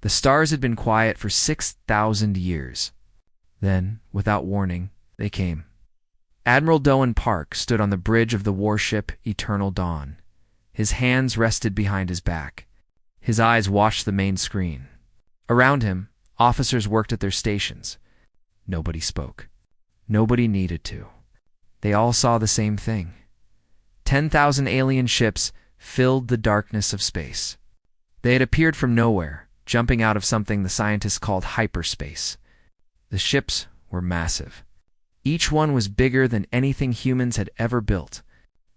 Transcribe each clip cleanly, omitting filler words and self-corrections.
The stars had been quiet for 6,000 years. Then, without warning, they came. Admiral Doan Park stood on the bridge of the warship Eternal Dawn. His hands rested behind his back. His eyes watched the main screen. Around him, officers worked at their stations. Nobody spoke. Nobody needed to. They all saw the same thing. 10,000 alien ships filled the darkness of space. They had appeared from nowhere, jumping out of something the scientists called hyperspace. The ships were massive. Each one was bigger than anything humans had ever built.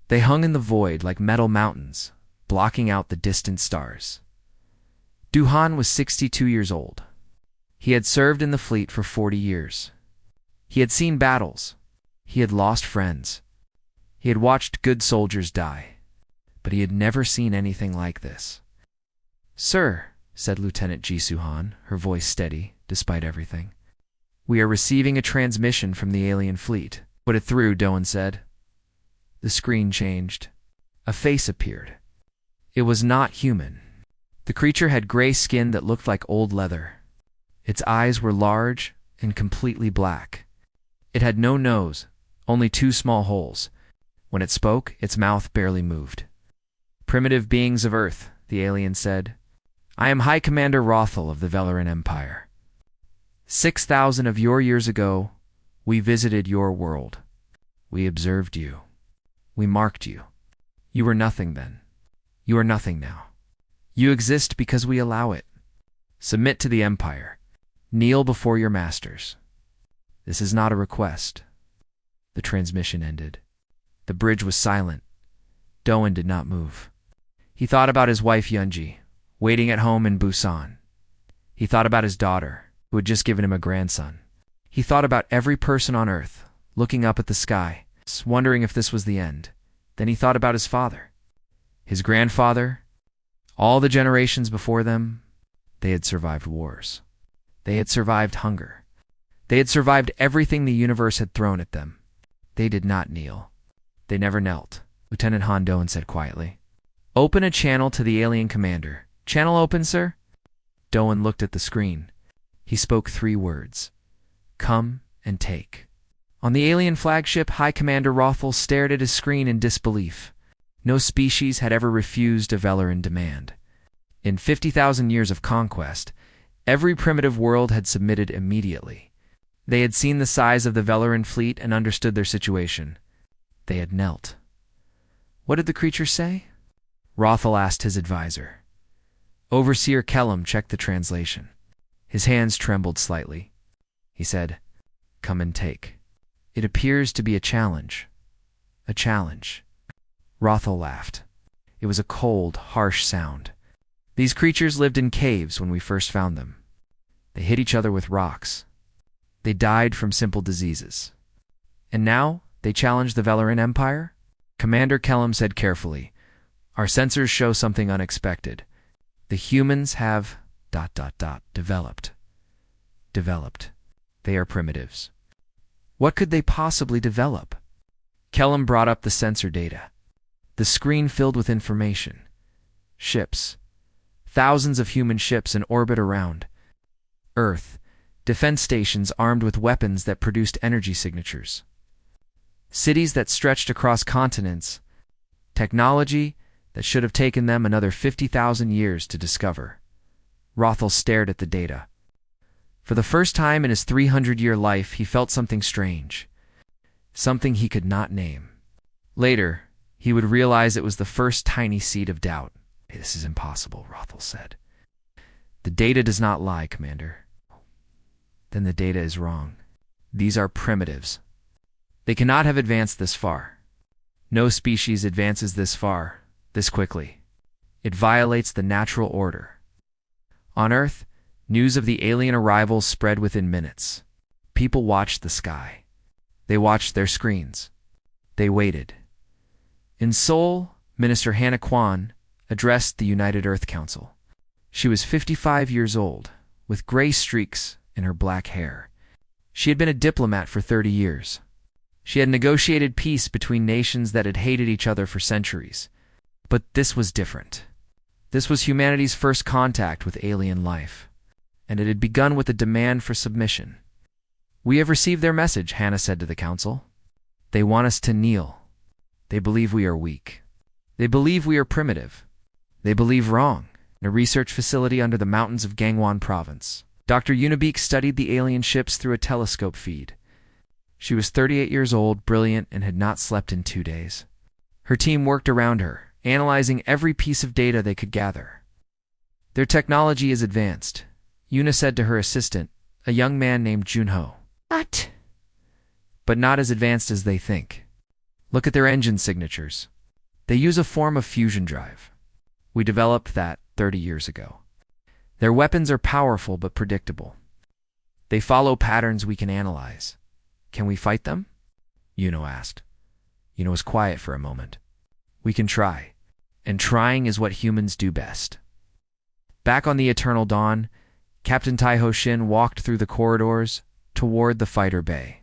They hung in the void like metal mountains, blocking out the distant stars. Duhan was 62 years old. He had served in the fleet for 40 years. He had seen battles. He had lost friends. He had watched good soldiers die. But he had never seen anything like this. "Sir," said Lieutenant Jisuhan, her voice steady, despite everything. "We are receiving a transmission from the alien fleet." "Put it through," Doan said. The screen changed. A face appeared. It was not human. The creature had gray skin that looked like old leather. Its eyes were large and completely black. It had no nose, only 2 small holes. When it spoke, its mouth barely moved. "Primitive beings of Earth," the alien said. "I am High Commander Rothel of the Velaran Empire. 6,000 of your years ago, we visited your world. We observed you. We marked you. You were nothing then. You are nothing now. You exist because we allow it. Submit to the Empire. Kneel before your masters. This is not a request." The transmission ended. The bridge was silent. Doan did not move. He thought about his wife Yunji, waiting at home in Busan. He thought about his daughter, who had just given him a grandson. He thought about every person on Earth, looking up at the sky, wondering if this was the end. Then he thought about his father, his grandfather, all the generations before them. They had survived wars. They had survived hunger. They had survived everything the universe had thrown at them. They did not kneel. They never knelt. Lieutenant Han Doan said quietly, "Open a channel to the alien commander." "Channel open, sir?" Doan looked at the screen. He spoke 3 words. "Come and take." On the alien flagship, High Commander Rothel stared at his screen in disbelief. No species had ever refused a Velaran demand. In 50,000 years of conquest, every primitive world had submitted immediately. They had seen the size of the Velaran fleet and understood their situation. They had knelt. What did the creature say? Rothel asked his advisor. Overseer Kellum checked the translation. His hands trembled slightly. He said, "Come and take." "It appears to be a challenge." "A challenge." Rothel laughed. It was a cold, harsh sound. These creatures lived in caves when we first found them. They hit each other with rocks. They died from simple diseases. And now they challenge the Velaran Empire? Commander Kellum said carefully, "Our sensors show something unexpected. The humans have ... developed. Developed. They are primitives." What could they possibly develop? Kellum brought up the sensor data. The screen filled with information. Ships. Thousands of human ships in orbit around Earth. Defense stations armed with weapons that produced energy signatures. Cities that stretched across continents. Technology that should have taken them another 50,000 years to discover. Rothel stared at the data. For the first time in his 300-year life, he felt something strange. Something he could not name. Later, he would realize it was the first tiny seed of doubt. "This is impossible," Rothel said. "The data does not lie, Commander." "Then the data is wrong. These are primitives. They cannot have advanced this far. No species advances this far, this quickly. It violates the natural order." On Earth, news of the alien arrivals spread within minutes. People watched the sky. They watched their screens. They waited. In Seoul, Minister Hannah Kwan addressed the United Earth Council. She was 55 years old, with gray streaks in her black hair. She had been a diplomat for 30 years. She had negotiated peace between nations that had hated each other for centuries. But this was different. This was humanity's first contact with alien life. and it had begun with a demand for submission. "We have received their message," Hannah said to the council. "They want us to kneel. They believe we are weak. They believe we are primitive. They believe wrong." In a research facility under the mountains of Gangwon Province, Dr. Unibeek studied the alien ships through a telescope feed. She was 38 years old, brilliant, and had not slept in 2 days. Her team worked around her, analyzing every piece of data they could gather. "Their technology is advanced," Yuna said to her assistant, a young man named Junho. "What?" "But not as advanced as they think. Look at their engine signatures. They use a form of fusion drive. We developed that 30 years ago. Their weapons are powerful but predictable. They follow patterns we can analyze. Can we fight them?" Yuno asked. Yuno was quiet for a moment. "We can try, and trying is what humans do best." Back on the Eternal Dawn, Captain Taiho Shin walked through the corridors toward the fighter bay.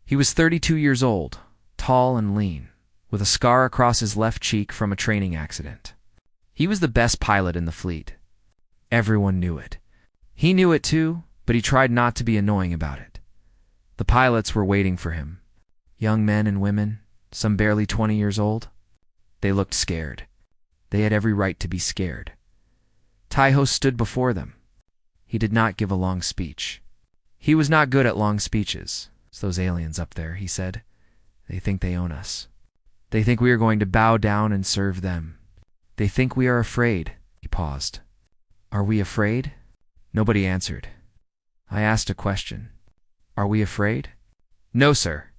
He was 32 years old, tall and lean, with a scar across his left cheek from a training accident. He was the best pilot in the fleet. Everyone knew it. He knew it too, but he tried not to be annoying about it. The pilots were waiting for him. Young men and women, some barely 20 years old. They looked scared. They had every right to be scared. Taiho stood before them. He did not give a long speech. He was not good at long speeches. "It's those aliens up there," he said. "They think they own us. They think we are going to bow down and serve them. They think we are afraid." He paused. "Are we afraid?" Nobody answered. I asked a question. "Are we afraid?" "No, sir,"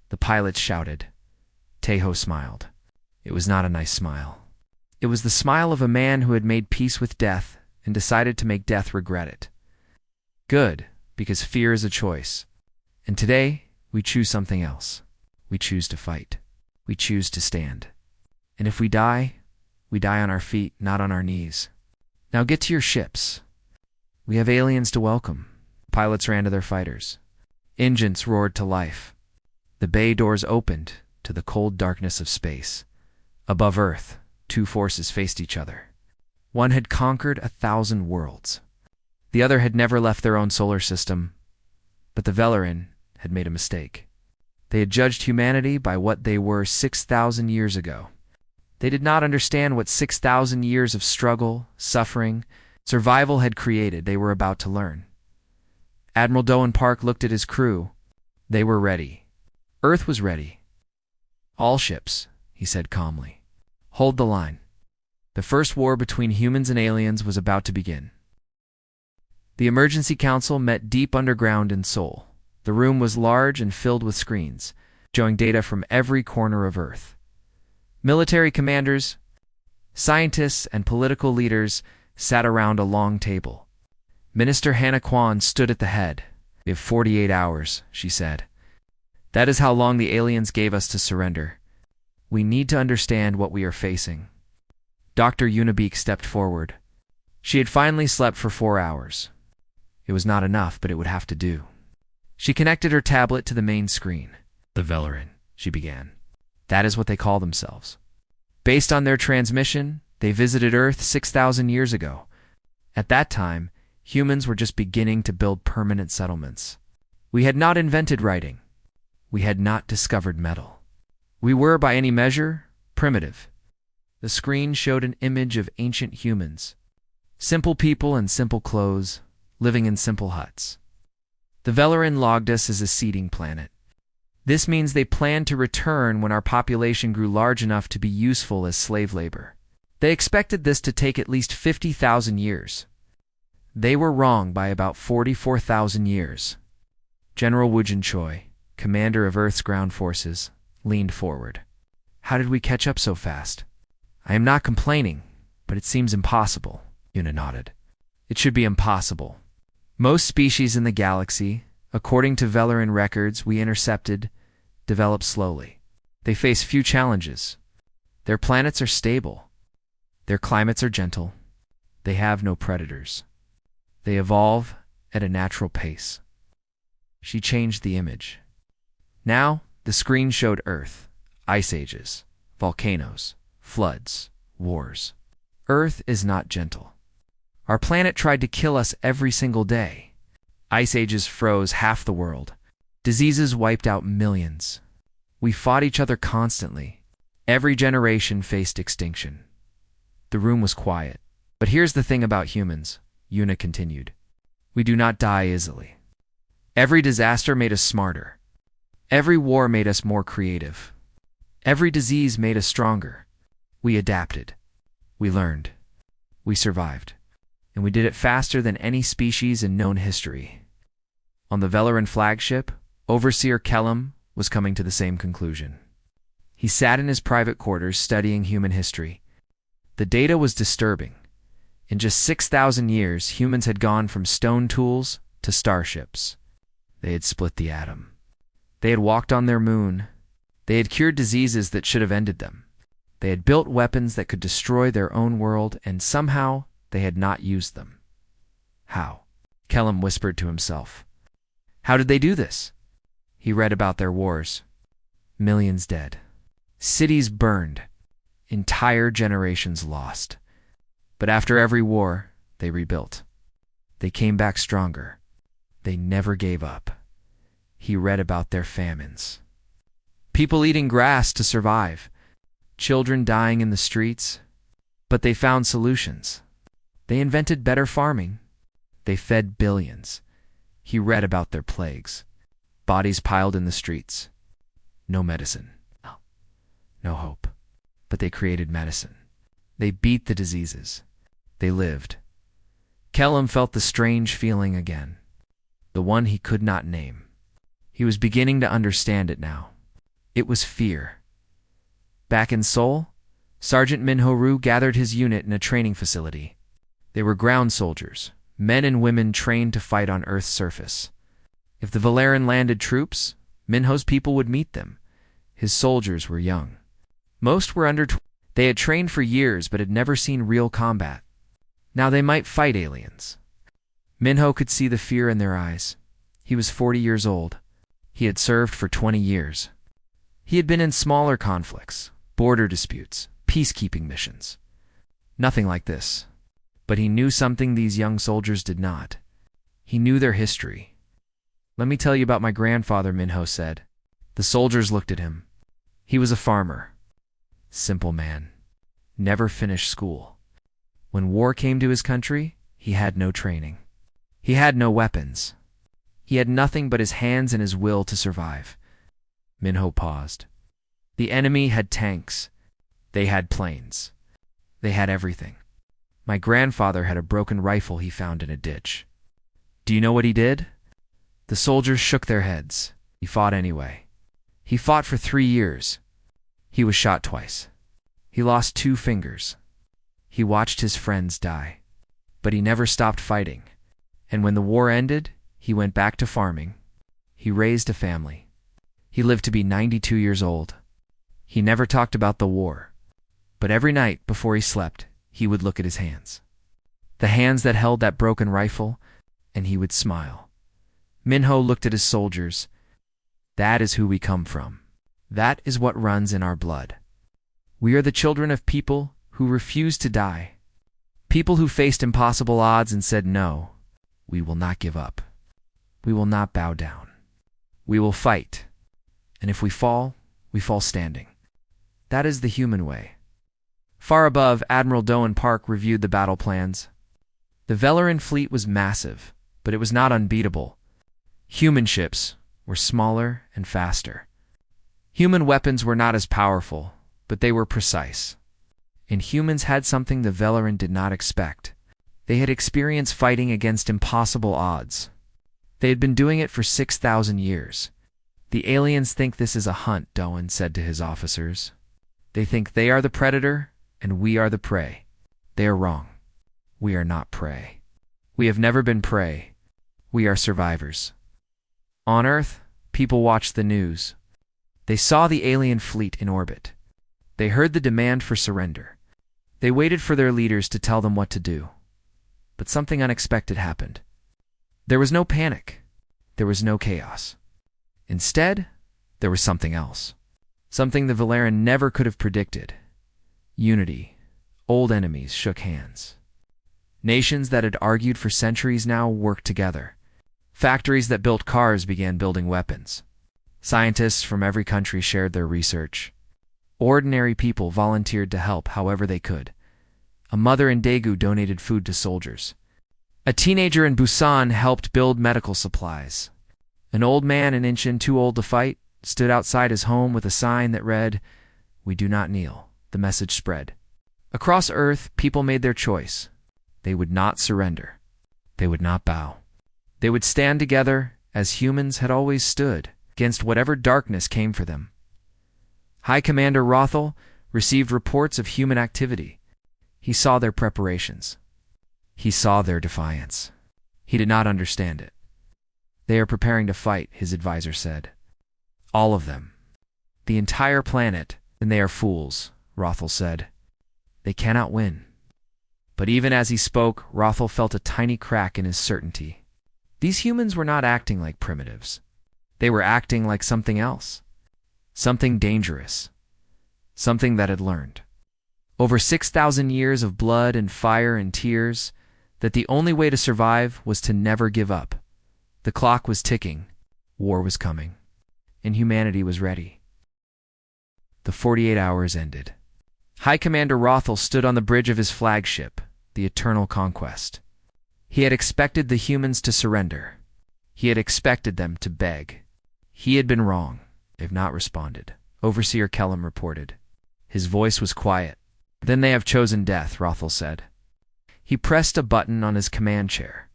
the pilots shouted. Taiho smiled. It was not a nice smile. It was the smile of a man who had made peace with death and decided to make death regret it. "Good, because fear is a choice. And today, we choose something else. We choose to fight. We choose to stand. And if we die on our feet, not on our knees. Now get to your ships. We have aliens to welcome." Pilots ran to their fighters. Engines roared to life. The bay doors opened to the cold darkness of space. Above Earth, 2 forces faced each other. One had conquered 1,000 worlds. The other had never left their own solar system. But the Velarin had made a mistake. They had judged humanity by what they were 6,000 years ago. They did not understand what 6,000 years of struggle, suffering, survival had created. They were about to learn. Admiral Doan Park looked at his crew. They were ready. Earth was ready. "All ships," he said calmly. "Hold the line. The first war between humans and aliens was about to begin." The Emergency Council met deep underground in Seoul. The room was large and filled with screens, showing data from every corner of Earth. Military commanders, scientists, and political leaders sat around a long table. Minister Hannah Kwan stood at the head. "We have 48 hours, she said. "That is how long the aliens gave us to surrender. We need to understand what we are facing." Dr. Unibeek stepped forward. She had finally slept for 4 hours. It was not enough, but it would have to do. She connected her tablet to the main screen. "The Velarin," she began. That is what they call themselves. Based on their transmission, they visited Earth 6,000 years ago. At that time, humans were just beginning to build permanent settlements. We had not invented writing. We had not discovered metal. We were, by any measure, primitive. The screen showed an image of ancient humans. Simple people in simple clothes, living in simple huts. The Velarin logged us as a seeding planet. This means they planned to return when our population grew large enough to be useful as slave labor. They expected this to take at least 50,000 years. They were wrong by about 44,000 years. General Woojin Choi, commander of Earth's ground forces, leaned forward. "How did we catch up so fast?" "I am not complaining, but it seems impossible," Yuna nodded. "It should be impossible. Most species in the galaxy, according to Velarin records we intercepted, develop slowly. They face few challenges. Their planets are stable. Their climates are gentle. They have no predators. They evolve at a natural pace." She changed the image. Now, the screen showed Earth, ice ages, volcanoes, floods, wars. Earth is not gentle. Our planet tried to kill us every single day. Ice ages froze half the world. Diseases wiped out millions. We fought each other constantly. Every generation faced extinction. The room was quiet. But here's the thing about humans, Yuna continued. We do not die easily. Every disaster made us smarter. Every war made us more creative. Every disease made us stronger. We adapted. We learned. We survived. And we did it faster than any species in known history. On the Velaran flagship, Overseer Kellum was coming to the same conclusion. He sat in his private quarters studying human history. The data was disturbing. In just 6,000 years, humans had gone from stone tools to starships. They had split the atom. They had walked on their moon. They had cured diseases that should have ended them. They had built weapons that could destroy their own world, and somehow they had not used them. How? Kellum whispered to himself. How did they do this? He read about their wars. Millions dead. Cities burned. Entire generations lost. But after every war, they rebuilt. They came back stronger. They never gave up. He read about their famines. People eating grass to survive. Children dying in the streets. But they found solutions. They invented better farming. They fed billions. He read about their plagues. Bodies piled in the streets. No medicine. No hope. But they created medicine. They beat the diseases. They lived. Kellum felt the strange feeling again. The one he could not name. He was beginning to understand it now. It was fear. Back in Seoul, Sergeant Minho-Roo gathered his unit in a training facility. They were ground soldiers, men and women trained to fight on Earth's surface. If the Velaran landed troops, Minho's people would meet them. His soldiers were young. Most were under 20. They had trained for years but had never seen real combat. Now they might fight aliens. Minho could see the fear in their eyes. He was 40 years old. He had served for 20 years. He had been in smaller conflicts, border disputes, peacekeeping missions. Nothing like this. But he knew something these young soldiers did not. He knew their history. Let me tell you about my grandfather, Minho said. The soldiers looked at him. He was a farmer. Simple man. Never finished school. When war came to his country, he had no training. He had no weapons. He had nothing but his hands and his will to survive. Minho paused. The enemy had tanks. They had planes. They had everything. My grandfather had a broken rifle he found in a ditch. Do you know what he did? The soldiers shook their heads. He fought anyway. He fought for 3 years. He was shot twice. He lost 2 fingers. He watched his friends die. But he never stopped fighting. And when the war ended, he went back to farming. He raised a family. He lived to be 92 years old. He never talked about the war. But every night before he slept, he would look at his hands. The hands that held that broken rifle, and he would smile. Minho looked at his soldiers. That is who we come from. That is what runs in our blood. We are the children of people who refused to die. People who faced impossible odds and said, no, we will not give up. We will not bow down. We will fight. And if we fall standing. That is the human way. Far above, Admiral Doan Park reviewed the battle plans. The Velaran fleet was massive, but it was not unbeatable. Human ships were smaller and faster. Human weapons were not as powerful, but they were precise. And humans had something the Velaran did not expect. They had experienced fighting against impossible odds. They had been doing it for 6,000 years. The aliens think this is a hunt, Doan said to his officers. They think they are the predator, and we are the prey. They are wrong. We are not prey. We have never been prey. We are survivors. On Earth, people watched the news. They saw the alien fleet in orbit. They heard the demand for surrender. They waited for their leaders to tell them what to do. But something unexpected happened. There was no panic. There was no chaos. Instead, there was something else. Something the Velaran never could have predicted. Unity. Old enemies shook hands. Nations that had argued for centuries now worked together. Factories that built cars began building weapons. Scientists from every country shared their research. Ordinary people volunteered to help however they could. A mother in Daegu donated food to soldiers. A teenager in Busan helped build medical supplies. An old man in Incheon, too old to fight, stood outside his home with a sign that read, "We do not kneel." The message spread. Across Earth, people made their choice. They would not surrender. They would not bow. They would stand together, as humans had always stood, against whatever darkness came for them. High Commander Rothel received reports of human activity. He saw their preparations. He saw their defiance. He did not understand it. "They are preparing to fight," his advisor said. "All of them. The entire planet, and they are fools," Rothel said. "They cannot win." But even as he spoke, Rothel felt a tiny crack in his certainty. These humans were not acting like primitives. They were acting like something else. Something dangerous. Something that had learned. Over 6,000 years of blood and fire and tears, that the only way to survive was to never give up. The clock was ticking. War was coming. And humanity was ready. The 48 hours ended. High Commander Rothel stood on the bridge of his flagship, the Eternal Conquest. He had expected the humans to surrender. He had expected them to beg. He had been wrong. They have not responded, Overseer Kellum reported. His voice was quiet. "Then they have chosen death," Rothel said. He pressed a button on his command chair.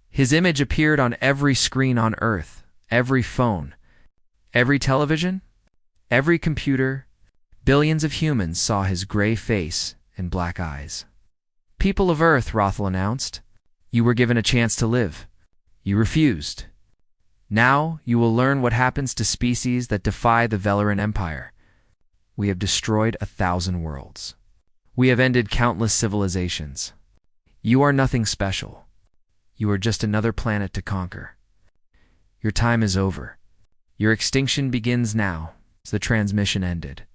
His image appeared on every screen on Earth, every phone, every television, every computer. Billions of humans saw his gray face and black eyes. "People of Earth," Rothel announced, "you were given a chance to live. You refused. Now you will learn what happens to species that defy the Velaran Empire. We have destroyed 1,000 worlds. We have ended countless civilizations. You are nothing special. You are just another planet to conquer. Your time is over. Your extinction begins now." As the transmission ended.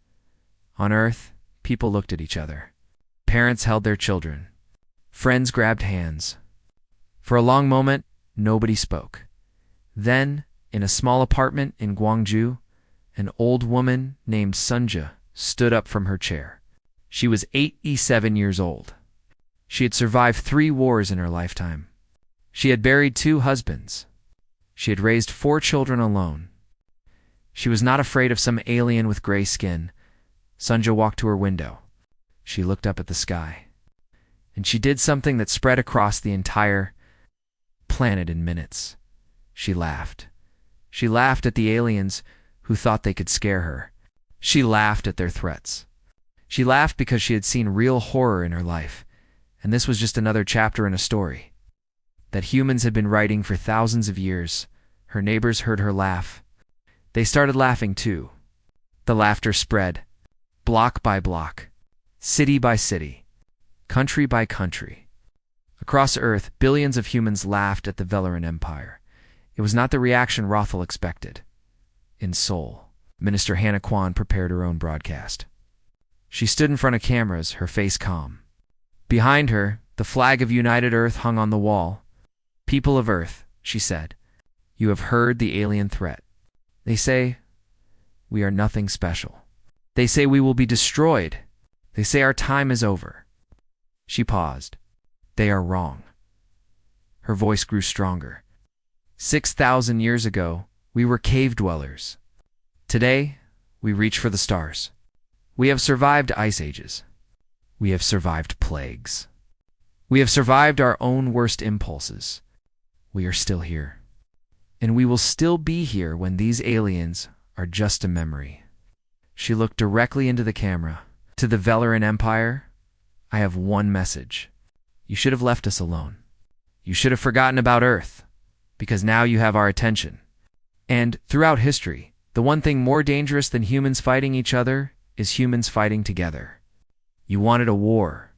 On Earth, people looked at each other. Parents held their children. Friends grabbed hands. For a long moment, nobody spoke. Then, in a small apartment in Gwangju, an old woman named Sunja stood up from her chair. She was 87 years old. She had survived 3 wars in her lifetime. She had buried 2 husbands. She had raised 4 children alone. She was not afraid of some alien with gray skin. Sunja walked to her window. She looked up at the sky. And she did something that spread across the entire planet in minutes. She laughed. She laughed at the aliens who thought they could scare her. She laughed at their threats. She laughed because she had seen real horror in her life, and this was just another chapter in a story that humans had been writing for thousands of years. Her neighbors heard her laugh. They started laughing too. The laughter spread, block by block, city by city, country by country. Across Earth, billions of humans laughed at the Velaran Empire. It was not the reaction Rothel expected. In Seoul, Minister Hannah Kwan prepared her own broadcast. She stood in front of cameras, her face calm. Behind her, the flag of United Earth hung on the wall. "People of Earth," she said, "you have heard the alien threat. They say we are nothing special. They say we will be destroyed. They say our time is over." She paused. "They are wrong." Her voice grew stronger. 6,000 years ago, we were cave dwellers. Today, we reach for the stars. We have survived ice ages. We have survived plagues. We have survived our own worst impulses. We are still here. And we will still be here when these aliens are just a memory. She looked directly into the camera. "To the Velaran Empire, I have one message. You should have left us alone. You should have forgotten about Earth, because now you have our attention. And throughout history, the one thing more dangerous than humans fighting each other is humans fighting together. You wanted a war.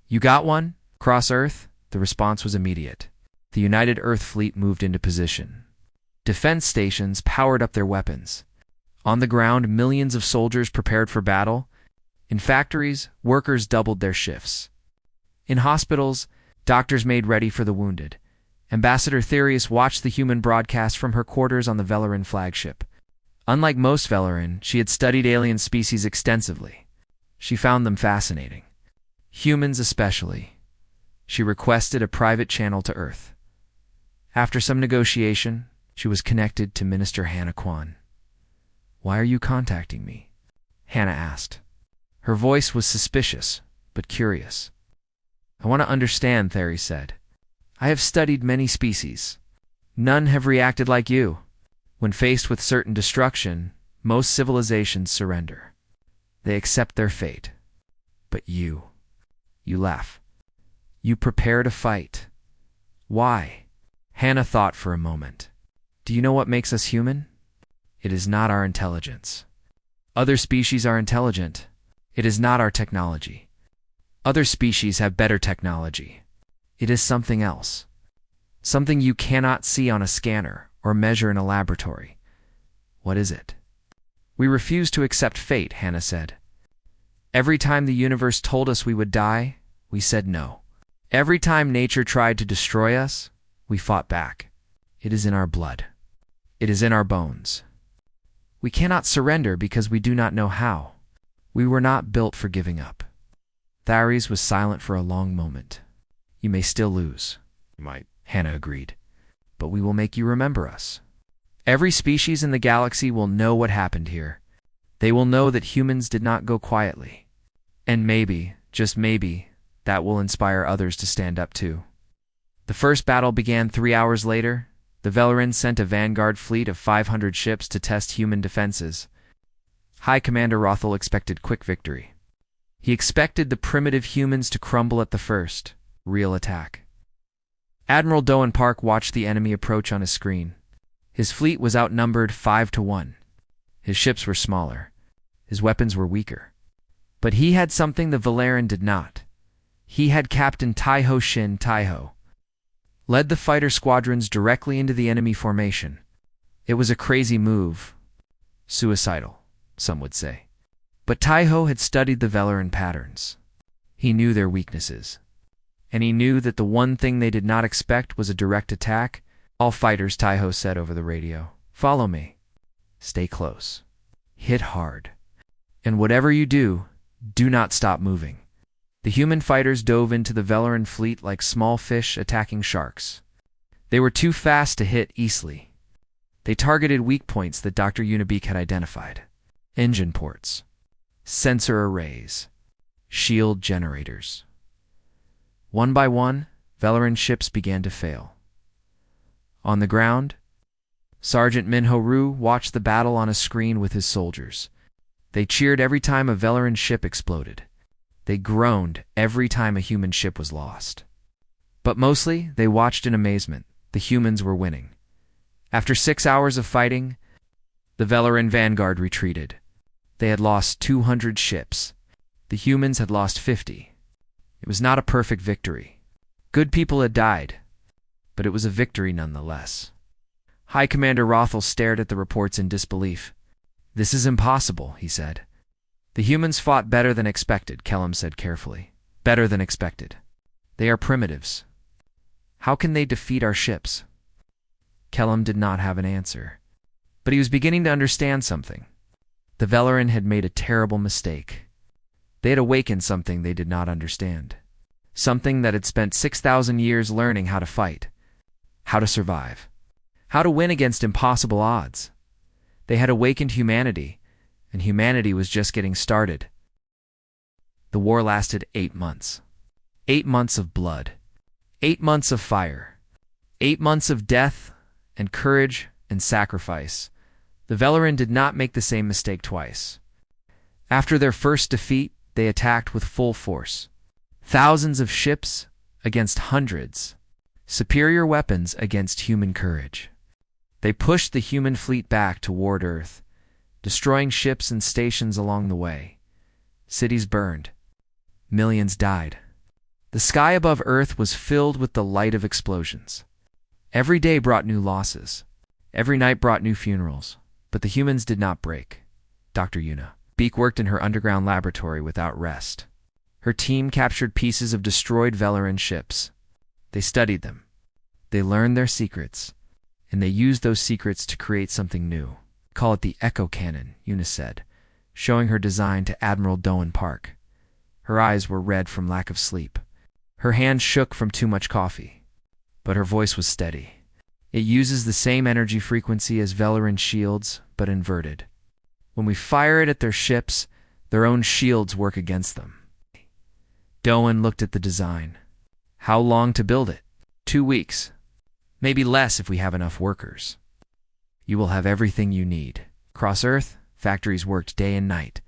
You got one? Across Earth?" The response was immediate. The United Earth Fleet moved into position. Defense stations powered up their weapons. On the ground, millions of soldiers prepared for battle. In factories, workers doubled their shifts. In hospitals, Doctors made ready for the wounded. Ambassador Therius watched the human broadcast from her quarters on the Velarin flagship. Unlike most Velarin, she had studied alien species extensively. She found them fascinating. Humans especially. She requested a private channel to Earth. After some negotiation, she was connected to Minister Hannah Kwan. "Why are you contacting me?" Hannah asked. Her voice was suspicious, but curious. "I want to understand," Theri said. "I have studied many species. None have reacted like you. When faced with certain destruction, most civilizations surrender. They accept their fate. But you laugh. You prepare to fight. Why?" Hannah thought for a moment. "Do you know what makes us human? It is not our intelligence. Other species are intelligent. It is not our technology. Other species have better technology. It is something else. Something you cannot see on a scanner or measure in a laboratory. What is it?" "We refuse to accept fate," Hannah said. "Every time the universe told us we would die, we said no. Every time nature tried to destroy us, we fought back. It is in our blood. It is in our bones. We cannot surrender because we do not know how. We were not built for giving up." Tharis was silent for a long moment. "You may still lose." "You might," Hannah agreed. "But we will make you remember us. Every species in the galaxy will know what happened here. They will know that humans did not go quietly. And maybe, just maybe, that will inspire others to stand up too." The first battle began 3 hours later. The Velarin sent a vanguard fleet of 500 ships to test human defenses. High Commander Rothel expected quick victory. He expected the primitive humans to crumble at the first real attack. Admiral Doan Park watched the enemy approach on his screen. His fleet was outnumbered 5-1. His ships were smaller. His weapons were weaker. But he had something the Velarin did not. He had Captain Taiho Shin Taiho. Led the fighter squadrons directly into the enemy formation. It was a crazy move. Suicidal, some would say. But Taiho had studied the Velarin patterns. He knew their weaknesses. And he knew that the one thing they did not expect was a direct attack. "All fighters," Taiho said over the radio, "follow me. Stay close. Hit hard. And whatever you do, do not stop moving." The human fighters dove into the Velarin fleet like small fish attacking sharks. They were too fast to hit easily. They targeted weak points that Dr. Unibeek had identified. Engine ports, sensor arrays, shield generators. One by one, Velarin ships began to fail. On the ground, Sergeant Minho Ru watched the battle on a screen with his soldiers. They cheered every time a Velarin ship exploded. They groaned every time a human ship was lost. But mostly, they watched in amazement. The humans were winning. After 6 hours of fighting, the Velarin vanguard retreated. They had lost 200 ships. The humans had lost 50. It was not a perfect victory. Good people had died, but it was a victory nonetheless. High Commander Rothel stared at the reports in disbelief. "This is impossible," he said. "The humans fought better than expected," Kellum said carefully. "Better than expected. They are primitives. How can they defeat our ships?" Kellum did not have an answer. But he was beginning to understand something. The Velarin had made a terrible mistake. They had awakened something they did not understand. Something that had spent 6,000 years learning how to fight. How to survive. How to win against impossible odds. They had awakened humanity. And humanity was just getting started. The war lasted 8 months. 8 months of blood. 8 months of fire. 8 months of death and courage and sacrifice. The Velarin did not make the same mistake twice. After their first defeat, they attacked with full force. Thousands of ships against hundreds. Superior weapons against human courage. They pushed the human fleet back toward Earth, destroying ships and stations along the way. Cities burned. Millions died. The sky above Earth was filled with the light of explosions. Every day brought new losses. Every night brought new funerals. But the humans did not break. Dr. Unibeek worked in her underground laboratory without rest. Her team captured pieces of destroyed Velarin ships. They studied them. They learned their secrets, and they used those secrets to create something new. Call it the Echo Cannon, Eunice said, showing her design to Admiral Doan Park. Her eyes were red from lack of sleep. Her hands shook from too much coffee. But her voice was steady. It uses the same energy frequency as Velarin shields, but inverted. When we fire it at their ships, their own shields work against them. Doan looked at the design. How long to build it? 2 weeks. Maybe less if we have enough workers. You will have everything you need. Across Earth, factories worked day and night.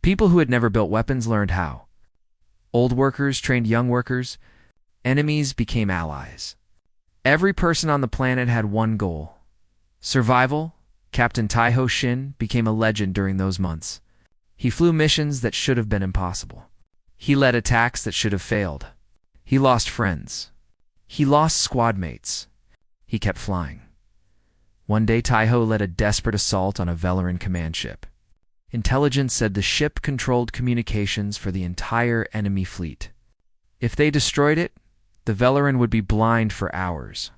People who had never built weapons learned how. Old workers trained young workers. Enemies became allies. Every person on the planet had one goal. Survival. Captain Taiho Shin became a legend during those months. He flew missions that should have been impossible. He led attacks that should have failed. He lost friends. He lost squad mates. He kept flying. One day Taiho led a desperate assault on a Velarin command ship. Intelligence said the ship controlled communications for the entire enemy fleet. If they destroyed it, the Velarin would be blind for hours.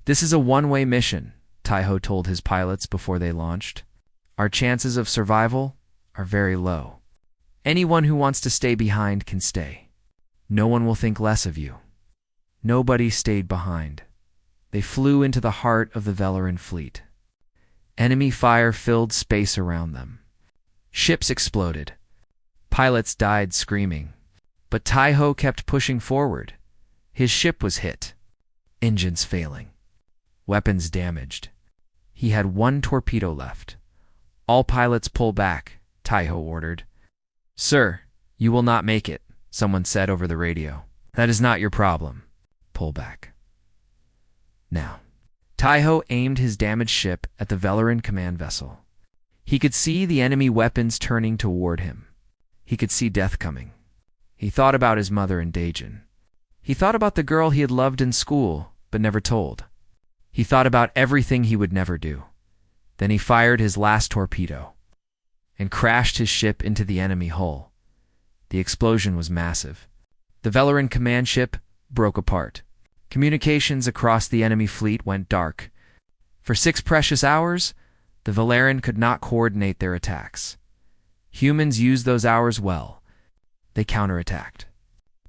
This is a one-way mission, Taiho told his pilots before they launched. Our chances of survival are very low. Anyone who wants to stay behind can stay. No one will think less of you. Nobody stayed behind. They flew into the heart of the Velarin fleet. Enemy fire filled space around them. Ships exploded. Pilots died screaming. But Taiho kept pushing forward. His ship was hit. Engines failing. Weapons damaged. He had 1 torpedo left. All pilots pull back, Taiho ordered. Sir, you will not make it, someone said over the radio. That is not your problem. Pull back. Now. Taiho aimed his damaged ship at the Velarin command vessel. He could see the enemy weapons turning toward him. He could see death coming. He thought about his mother and Daejin. He thought about the girl he had loved in school, but never told. He thought about everything he would never do. Then he fired his last torpedo and crashed his ship into the enemy hull. The explosion was massive. The Velarin command ship broke apart. Communications across the enemy fleet went dark. For 6 precious hours, the Velarin could not coordinate their attacks. Humans used those hours well. They counterattacked.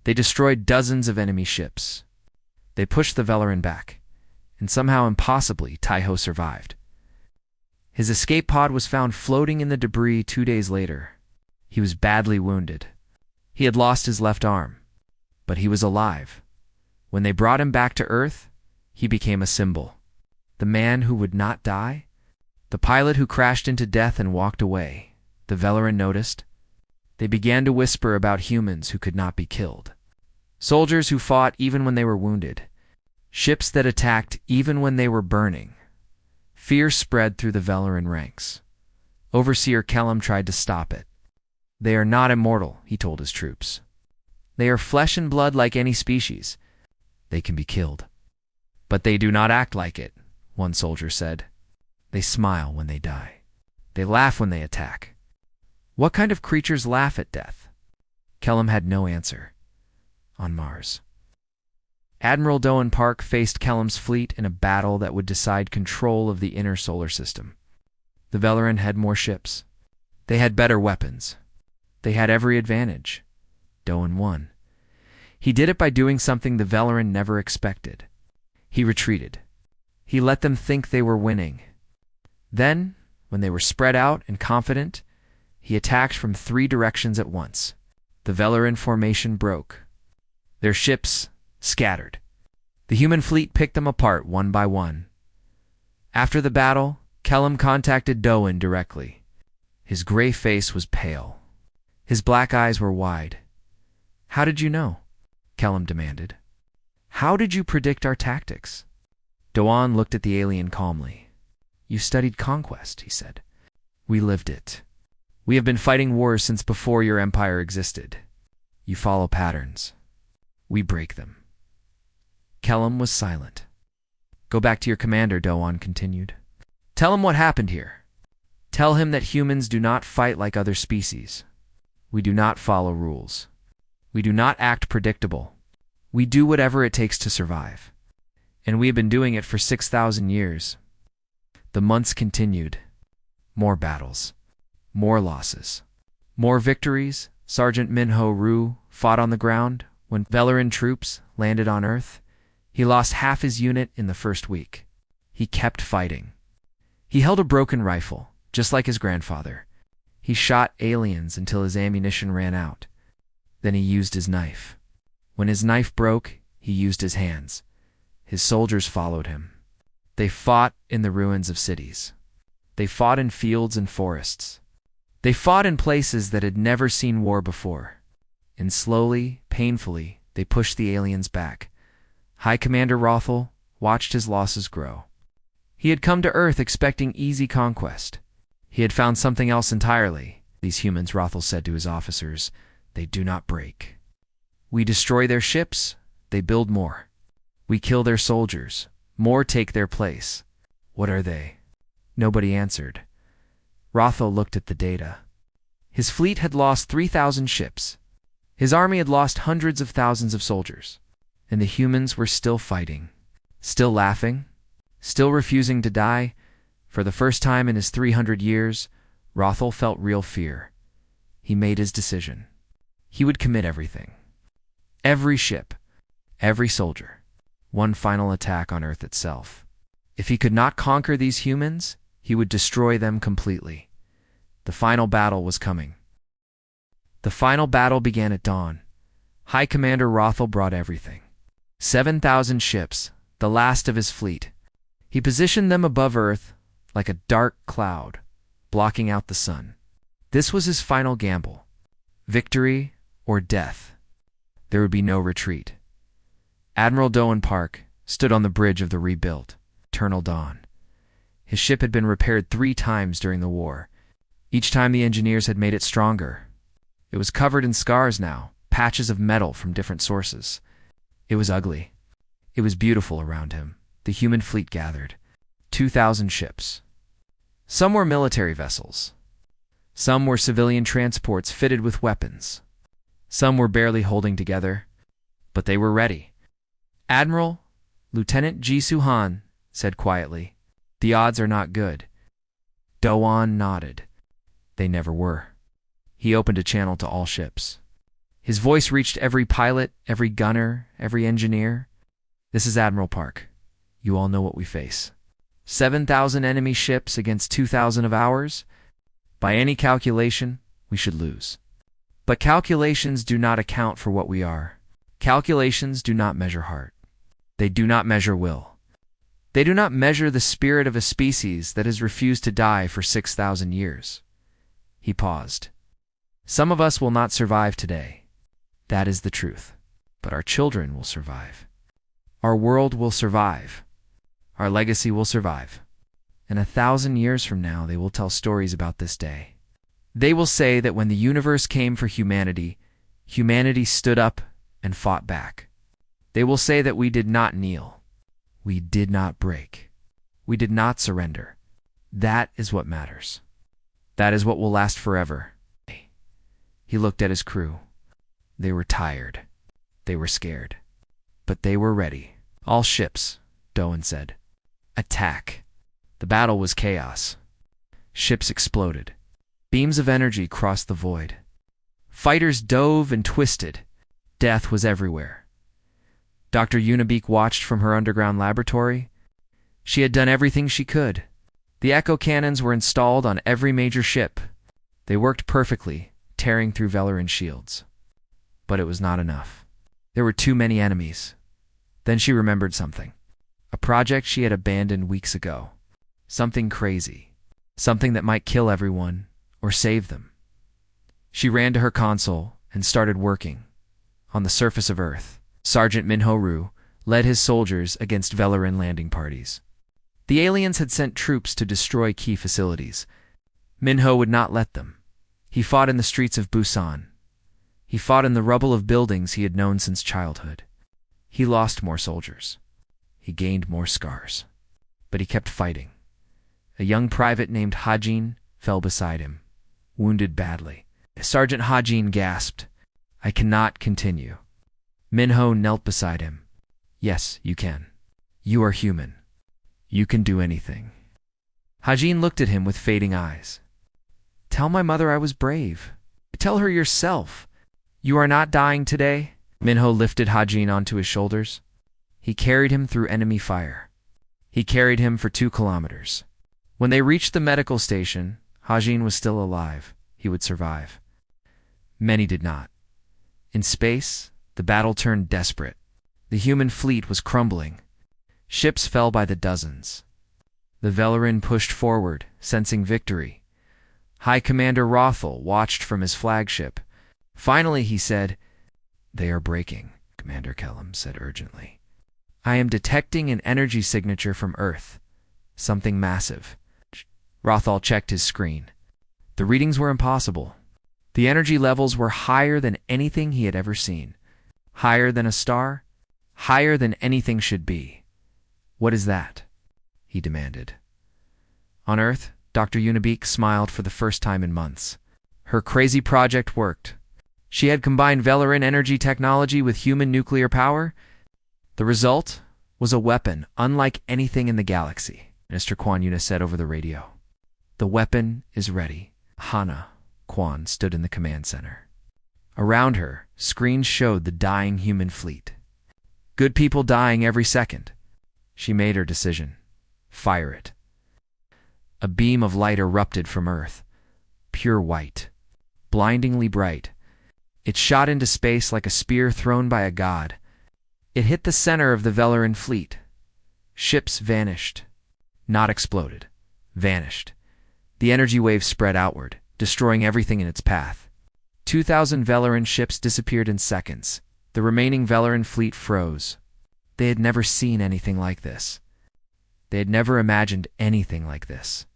They destroyed dozens of enemy ships. They pushed the Velarin back, and somehow impossibly, Taiho survived. His escape pod was found floating in the debris 2 days later. He was badly wounded. He had lost his left arm, but he was alive. When they brought him back to Earth, he became a symbol. The man who would not die? The pilot who crashed into death and walked away. The Velarin noticed. They began to whisper about humans who could not be killed. Soldiers who fought even when they were wounded. Ships that attacked even when they were burning. Fear spread through the Velarin ranks. Overseer Kellum tried to stop it. They are not immortal, he told his troops. They are flesh and blood like any species. They can be killed. But they do not act like it, one soldier said. They smile when they die. They laugh when they attack. What kind of creatures laugh at death? Kellum had no answer. On Mars. Admiral Doan Park faced Kellum's fleet in a battle that would decide control of the inner solar system. The Velarin had more ships. They had better weapons. They had every advantage. Doan won. He did it by doing something the Velarin never expected. He retreated. He let them think they were winning. Then, when they were spread out and confident, he attacked from 3 directions at once. The Velarin formation broke. Their ships scattered. The human fleet picked them apart one by one. After the battle, Kellum contacted Doan directly. His gray face was pale. His black eyes were wide. How did you know? Kellum demanded. How did you predict our tactics? Doan looked at the alien calmly. You studied conquest, he said. We lived it. We have been fighting wars since before your empire existed. You follow patterns. We break them. Kellum was silent. Go back to your commander, Doan continued. Tell him what happened here. Tell him that humans do not fight like other species. We do not follow rules. We do not act predictable. We do whatever it takes to survive. And we have been doing it for 6,000 years. The months continued. More battles. More losses. More victories. Sergeant Minho Rue fought on the ground. When Velaran troops landed on Earth, he lost half his unit in the first week. He kept fighting. He held a broken rifle, just like his grandfather. He shot aliens until his ammunition ran out. Then he used his knife. When his knife broke, he used his hands. His soldiers followed him. They fought in the ruins of cities. They fought in fields and forests. They fought in places that had never seen war before. And slowly, painfully, they pushed the aliens back. High Commander Rothel watched his losses grow. He had come to Earth expecting easy conquest. He had found something else entirely. These humans, Rothel said to his officers, they do not break. We destroy their ships, they build more. We kill their soldiers, more take their place. What are they? Nobody answered. Rothel looked at the data. His fleet had lost 3,000 ships. His army had lost hundreds of thousands of soldiers. And the humans were still fighting, still laughing, still refusing to die. For the first time in his 300 years, Rothel felt real fear. He made his decision. He would commit everything. Every ship, every soldier, one final attack on Earth itself. If he could not conquer these humans, he would destroy them completely. The final battle was coming. The final battle began at dawn. High Commander Rothel brought everything. 7,000 ships, the last of his fleet. He positioned them above Earth like a dark cloud, blocking out the sun. This was his final gamble. Victory or death. There would be no retreat. Admiral Doan Park stood on the bridge of the rebuilt Eternal Dawn. His ship had been repaired 3 times during the war. Each time the engineers had made it stronger. It was covered in scars now, patches of metal from different sources. It was ugly. It was beautiful around him. The human fleet gathered. 2,000 ships. Some were military vessels. Some were civilian transports fitted with weapons. Some were barely holding together, but they were ready. Admiral, Lieutenant Jisoo Han said quietly, "The odds are not good." Doan nodded. They never were. He opened a channel to all ships. His voice reached every pilot, every gunner, every engineer. "This is Admiral Park. You all know what we face. 7,000 enemy ships against 2,000 of ours. By any calculation, we should lose. But calculations do not account for what we are. Calculations do not measure heart. They do not measure will. They do not measure the spirit of a species that has refused to die for 6,000 years. He paused. Some of us will not survive today. That is the truth. But our children will survive. Our world will survive. Our legacy will survive. And 1,000 years from now, they will tell stories about this day. They will say that when the universe came for humanity, humanity stood up and fought back. They will say that we did not kneel. We did not break. We did not surrender. That is what matters. That is what will last forever. He looked at his crew. They were tired. They were scared. But they were ready. All ships, Doan said. Attack. The battle was chaos. Ships exploded. Beams of energy crossed the void. Fighters dove and twisted. Death was everywhere. Dr. Unibeak watched from her underground laboratory. She had done everything she could. The echo cannons were installed on every major ship. They worked perfectly, tearing through Velaran shields. But it was not enough. There were too many enemies. Then she remembered something. A project she had abandoned weeks ago. Something crazy. Something that might kill everyone or save them. She ran to her console and started working. On the surface of Earth, Sergeant Minho Rue led his soldiers against Velaran landing parties. The aliens had sent troops to destroy key facilities. Minho would not let them. He fought in the streets of Busan. He fought in the rubble of buildings he had known since childhood. He lost more soldiers. He gained more scars. But he kept fighting. A young private named Hajin fell beside him, wounded badly. Sergeant Hajin gasped, "I cannot continue." Minho knelt beside him. Yes, you can. You are human. You can do anything. Hajin looked at him with fading eyes. Tell my mother I was brave. Tell her yourself. You are not dying today? Minho lifted Hajin onto his shoulders. He carried him through enemy fire. He carried him for 2 kilometers. When they reached the medical station, Hajin was still alive. He would survive. Many did not. In space, the battle turned desperate. The human fleet was crumbling. Ships fell by the dozens. The Velarin pushed forward, sensing victory. High Commander Rothel watched from his flagship. Finally, he said, "They are breaking," Commander Kellum said urgently. "I am detecting an energy signature from Earth. Something massive." Rothal checked his screen. The readings were impossible. The energy levels were higher than anything he had ever seen. Higher than a star. Higher than anything should be. "What is that?" he demanded. On Earth, Dr. Unibeek smiled for the first time in months. Her crazy project worked. She had combined Velarin energy technology with human nuclear power. The result was a weapon unlike anything in the galaxy, Mr. Quan Yuna said over the radio. The weapon is ready. Hana Quan stood in the command center. Around her, screens showed the dying human fleet. Good people dying every second. She made her decision. Fire it. A beam of light erupted from Earth. Pure white. Blindingly bright. It shot into space like a spear thrown by a god. It hit the center of the Velarin fleet. Ships vanished. Not exploded. Vanished. The energy wave spread outward, destroying everything in its path. 2,000 Velarin ships disappeared in seconds. The remaining Velarin fleet froze. They had never seen anything like this. They had never imagined anything like this.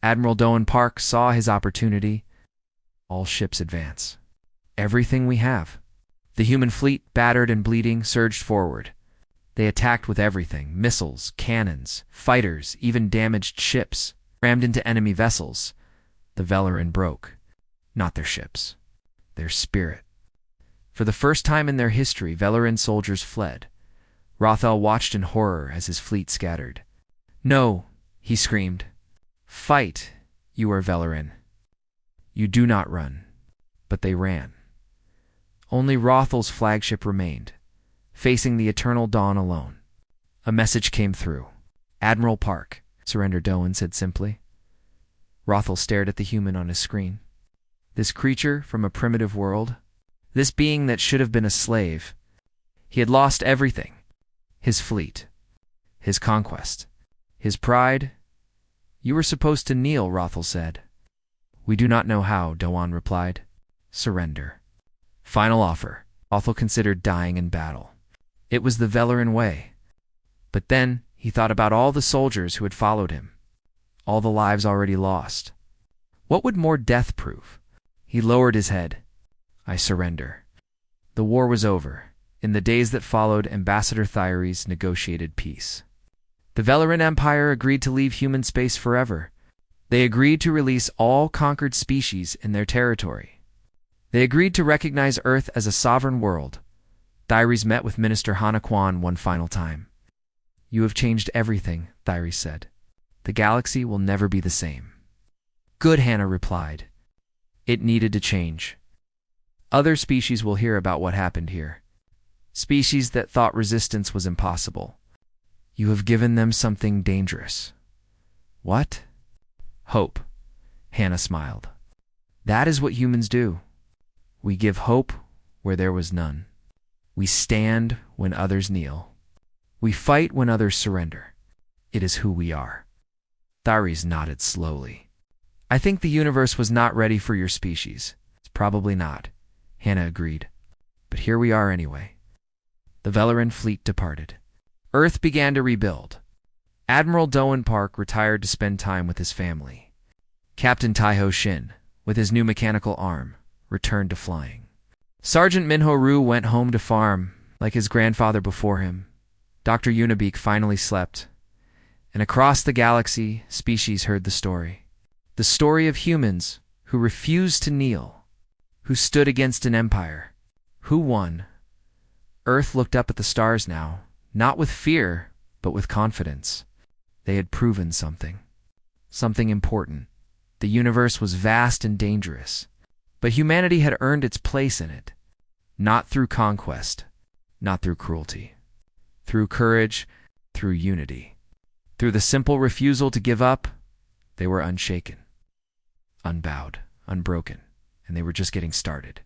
Admiral Doan Park saw his opportunity. All ships advance. Everything we have. The human fleet, battered and bleeding, surged forward. They attacked with everything: missiles, cannons, fighters, even damaged ships, rammed into enemy vessels. The Velarin broke. Not their ships. Their spirit. For the first time in their history, Velarin soldiers fled. Rothel watched in horror as his fleet scattered. "No," he screamed. "Fight, you are Velarin. You do not run." But they ran. Only Rothel's flagship remained, facing the eternal dawn alone. A message came through. "Admiral Park," Surrender Doan said simply. Rothel stared at the human on his screen. This creature from a primitive world, this being that should have been a slave, he had lost everything. His fleet, his conquest, his pride. "You were supposed to kneel," Rothel said. "We do not know how," Doan replied. "Surrender." Final offer. Rothel considered dying in battle. It was the Velarin way. But then he thought about all the soldiers who had followed him, all the lives already lost. What would more death prove? He lowered his head. "I surrender." The war was over. In the days that followed, Ambassador Thyres negotiated peace. The Velarin Empire agreed to leave human space forever. They agreed to release all conquered species in their territory. They agreed to recognize Earth as a sovereign world. Thyres met with Minister Hana Quan one final time. "You have changed everything," Thyres said. "The galaxy will never be the same." "Good," Hana replied. "It needed to change. Other species will hear about what happened here. Species that thought resistance was impossible. You have given them something dangerous." "What?" "Hope." Hana smiled. "That is what humans do. We give hope where there was none. We stand when others kneel. We fight when others surrender. It is who we are." Thyres nodded slowly. "I think the universe was not ready for your species." "Probably not," Hana agreed. "But here we are anyway." The Velarin fleet departed. Earth began to rebuild. Admiral Doan Park retired to spend time with his family. Captain Taiho Shin, with his new mechanical arm, returned to flying. Sergeant Minho Ru went home to farm, like his grandfather before him. Dr. Unibeek finally slept. And across the galaxy, species heard the story. The story of humans who refused to kneel, who stood against an empire, who won, Earth looked up at the stars now, not with fear, but with confidence. They had proven something. Something important. The universe was vast and dangerous, but humanity had earned its place in it. Not through conquest, not through cruelty. Through courage, through unity. Through the simple refusal to give up, they were unshaken, unbowed, unbroken, and they were just getting started.